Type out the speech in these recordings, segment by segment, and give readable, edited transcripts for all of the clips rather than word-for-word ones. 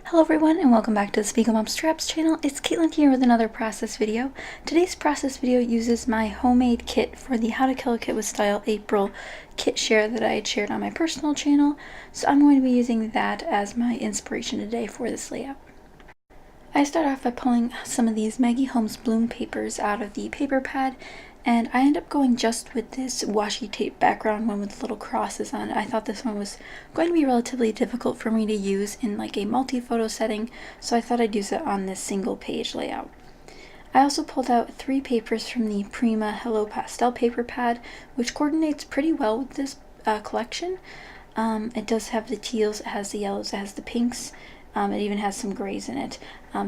Hello everyone and welcome back to the Spiegel Mom Straps channel. It's Caitlin here with another process video. Today's process video uses my homemade kit for the How to Kill a Kit with Style April kit share that I had shared on my personal channel. So I'm going to be using that as my inspiration today for this layout. I start off by pulling some of these Maggie Holmes bloom papers out of the paper pad, and I end up going just with this washi tape background one with little crosses on it. I thought this one was going to be relatively difficult for me to use in like a multi-photo setting, so I thought I'd use it on this single page layout. I also pulled out 3 papers from the Prima Hello Pastel paper pad, which coordinates pretty well with this collection. It does have the teals, it has the yellows, it has the pinks, it even has some grays in it,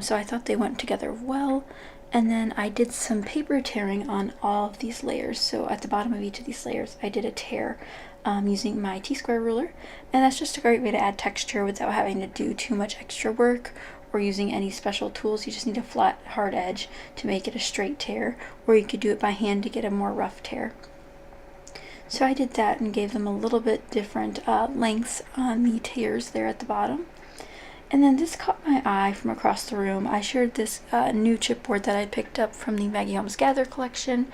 so I thought they went together well. And then I did some paper tearing on all of these layers. So at the bottom of each of these layers I did a tear using my T-square ruler, and that's just a great way to add texture without having to do too much extra work or using any special tools. You just need a flat hard edge to make it a straight tear, or you could do it by hand to get a more rough tear. So I did that and gave them a little bit different lengths on the tears there at the bottom. And then this caught my eye from across the room. I shared this new chipboard that I picked up from the Maggie Holmes Gather collection,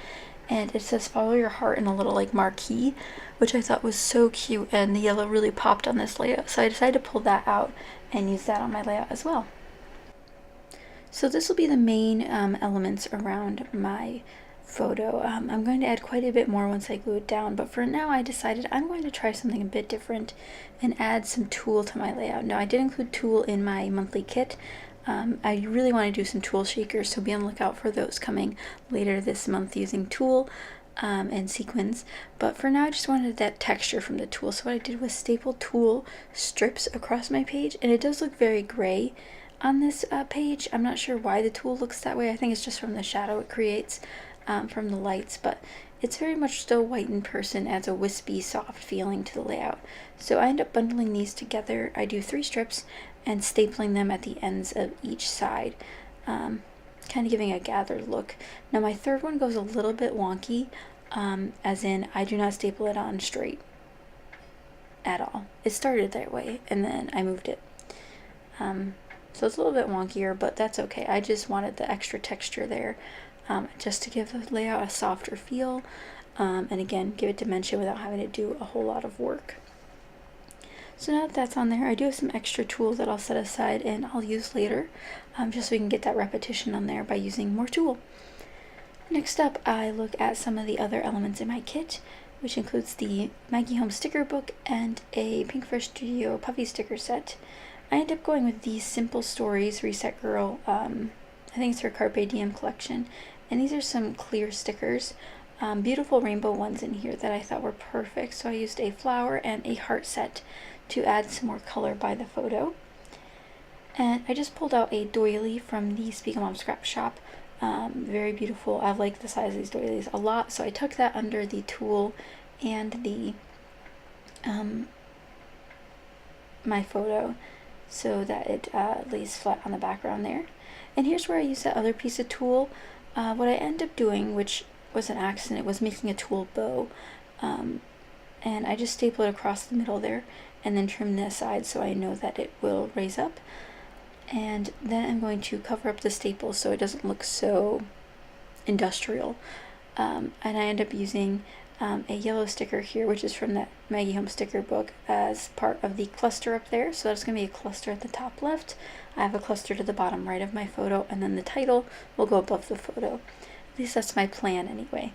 and it says "Follow Your Heart" in a little like marquee, which I thought was so cute, and the yellow really popped on this layout. So I decided to pull that out and use that on my layout as well. So this will be the main elements around my photo. I'm going to add quite a bit more once I glue it down, but for now I decided I'm going to try something a bit different and add some tulle to my layout. Now I did include tulle in my monthly kit. I really want to do some tulle shakers, so be on the lookout for those coming later this month using tulle and sequins. But for now I just wanted that texture from the tulle, so what I did was staple tulle strips across my page, and it does look very gray on this page. I'm not sure why the tulle looks that way. I think it's just from the shadow it creates from the lights, but it's very much still white in person, adds a wispy soft feeling to the layout. So I end up bundling these together. I do 3 strips and stapling them at the ends of each side, kind of giving a gathered look. Now my third one goes a little bit wonky, as in I do not staple it on straight at all. It started that way and then I moved it. So it's a little bit wonkier, but that's okay. I just wanted the extra texture there, just to give the layout a softer feel, and again give it dimension without having to do a whole lot of work. So now that that's on there, I do have some extra tulle that I'll set aside and I'll use later, just so we can get that repetition on there by using more tulle. Next up, I look at some of the other elements in my kit, which includes the Maggie Holmes sticker book and a Pinkfresh Studio puffy sticker set. I end up going with the Simple Stories Reset Girl, I think it's her Carpe Diem collection, and these are some clear stickers, beautiful rainbow ones in here that I thought were perfect, so I used a flower and a heart set to add some more color by the photo. And I just pulled out a doily from the Spiegel Mom Scrap Shop, very beautiful. I like the size of these doilies a lot, so I tucked that under the tulle and the my photo so that it lays flat on the background there. And here's where I use that other piece of tulle. What I ended up doing, which was an accident, was making a tulle bow, and I just staple it across the middle there and then trim the sides so I know that it will raise up. And then I'm going to cover up the staples so it doesn't look so industrial, and I end up using a yellow sticker here, which is from that Maggie Holmes sticker book, as part of the cluster up there. So that's going to be a cluster at the top left. I have a cluster to the bottom right of my photo, and then the title will go above the photo. At least that's my plan anyway.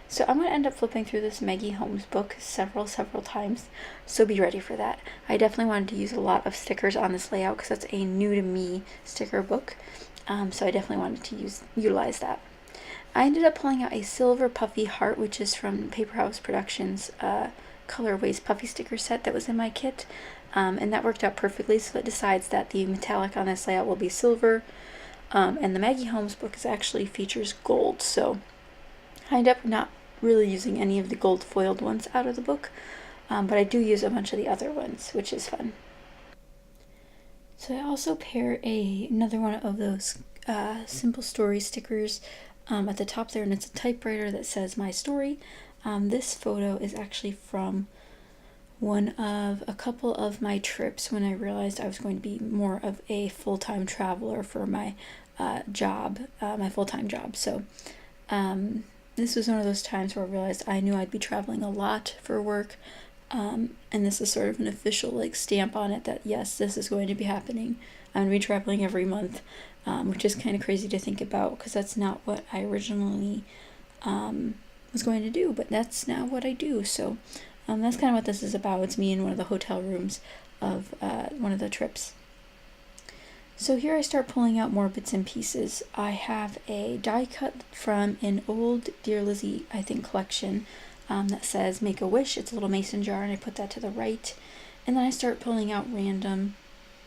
So I'm going to end up flipping through this Maggie Holmes book several times, so be ready for that. I definitely wanted to use a lot of stickers on this layout because that's a new to me sticker book, so I definitely wanted to utilize that. I ended up pulling out a silver puffy heart, which is from SMS Products Colorways puffy sticker set that was in my kit, and that worked out perfectly, so it decides that the metallic on this layout will be silver, and the Maggie Holmes book actually features gold, so I end up not really using any of the gold foiled ones out of the book, but I do use a bunch of the other ones, which is fun. So I also pair another one of those Simple Story stickers at the top there, and it's a typewriter that says "My Story." This photo is actually from one of a couple of my trips when I realized I was going to be more of a full-time traveler for my job, my full-time job. So this was one of those times where I realized I knew I'd be traveling a lot for work, and this is sort of an official like stamp on it that yes, this is going to be happening. I'm going to be traveling every month, which is kind of crazy to think about because that's not what I originally was going to do, but that's now what I do. So that's kind of what this is about. It's me in one of the hotel rooms of one of the trips. So here I start pulling out more bits and pieces. I have a die cut from an old Dear Lizzie, I think, collection that says Make a Wish. It's a little mason jar, and I put that to the right. And then I start pulling out random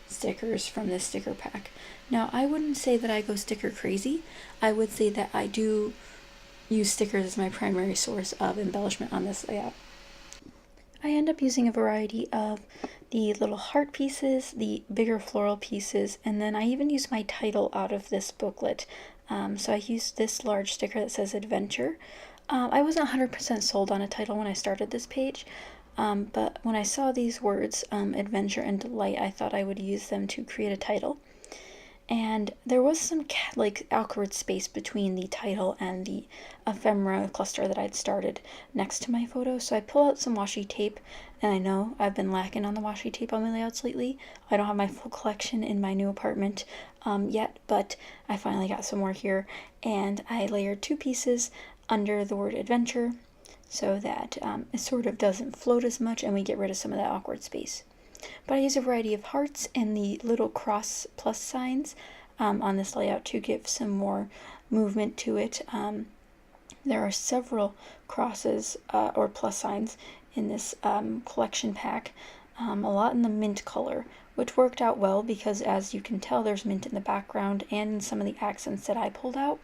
stickers from this sticker pack. Now, I wouldn't say that I go sticker crazy. I would say that I do use stickers as my primary source of embellishment on this layout. I end up using a variety of the little heart pieces, the bigger floral pieces, and then I even use my title out of this booklet. So I used this large sticker that says Adventure. I wasn't 100% sold on a title when I started this page, but when I saw these words, Adventure and Delight, I thought I would use them to create a title. And there was some awkward space between the title and the ephemera cluster that I'd started next to my photo. So I pulled out some washi tape, and I know I've been lacking on the washi tape on my layouts lately. I don't have my full collection in my new apartment yet, but I finally got some more here, and I layered 2 pieces under the word Adventure so that it sort of doesn't float as much and we get rid of some of that awkward space. But I use a variety of hearts and the little cross plus signs on this layout to give some more movement to it. There are several crosses or plus signs in this collection pack, a lot in the mint color, which worked out well because, as you can tell, there's mint in the background and in some of the accents that I pulled out.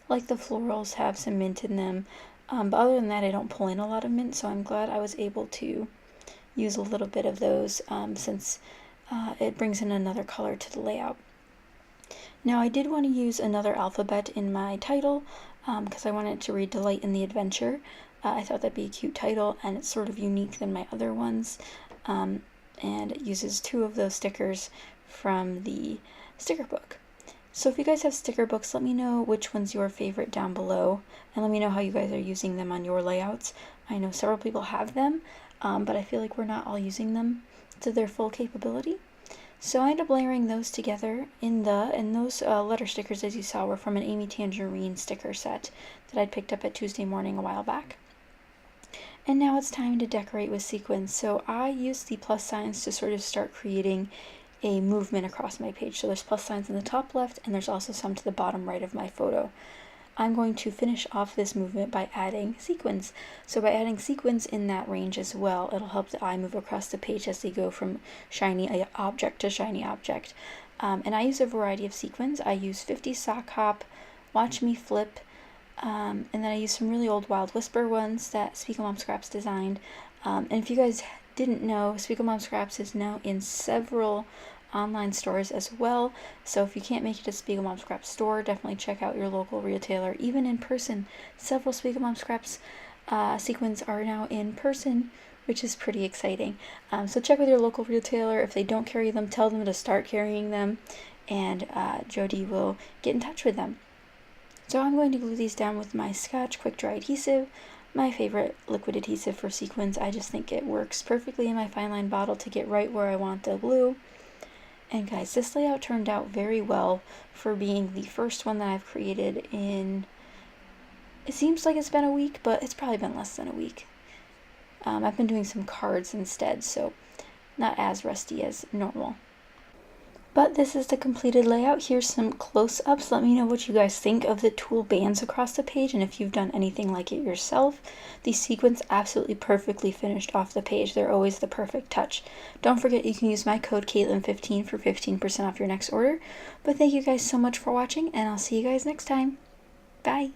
Like the florals have some mint in them, but other than that I don't pull in a lot of mint, so I'm glad I was able to use a little bit of those since it brings in another color to the layout. Now I did want to use another alphabet in my title because I wanted to read Delight in the Adventure. I thought that'd be a cute title, and it's sort of unique than my other ones, and it uses 2 of those stickers from the sticker book. So if you guys have sticker books, let me know which one's your favorite down below, and let me know how you guys are using them on your layouts. I know several people have them, but I feel like we're not all using them to their full capability. So I ended up layering those together and those letter stickers, as you saw, were from an Amy Tangerine sticker set that I'd picked up at Tuesday Morning a while back. And now it's time to decorate with sequins. So I used the plus signs to sort of start creating a movement across my page. So there's plus signs in the top left, and there's also some to the bottom right of my photo. I'm going to finish off this movement by adding sequins. So by adding sequins in that range as well, it'll help the eye move across the page as they go from shiny object to shiny object. And I use a variety of sequins. I use 50 sock hop, watch me flip, and then I use some really old Wild Whisper ones that Spiegel Mom Scraps designed. And if you guys didn't know, Spiegel Mom Scraps is now in several online stores as well, so if you can't make it to Spiegel Mom Scraps store, definitely check out your local retailer. Even in person, several Spiegel Mom Scraps sequins are now in person, which is pretty exciting. So check with your local retailer. If they don't carry them, tell them to start carrying them, and Jody will get in touch with them. So I'm going to glue these down with my Scotch Quick Dry Adhesive, my favorite liquid adhesive for sequins. I just think it works perfectly in my fine line bottle to get right where I want the glue. And guys, this layout turned out very well for being the first one that I've created in, it seems like it's been a week, but it's probably been less than a week. I've been doing some cards instead, so not as rusty as normal. But this is the completed layout. Here's some close-ups. Let me know what you guys think of the tulle bands across the page and if you've done anything like it yourself. These sequins absolutely perfectly finished off the page. They're always the perfect touch. Don't forget you can use my code Caitlin15 for 15% off your next order. But thank you guys so much for watching, and I'll see you guys next time. Bye!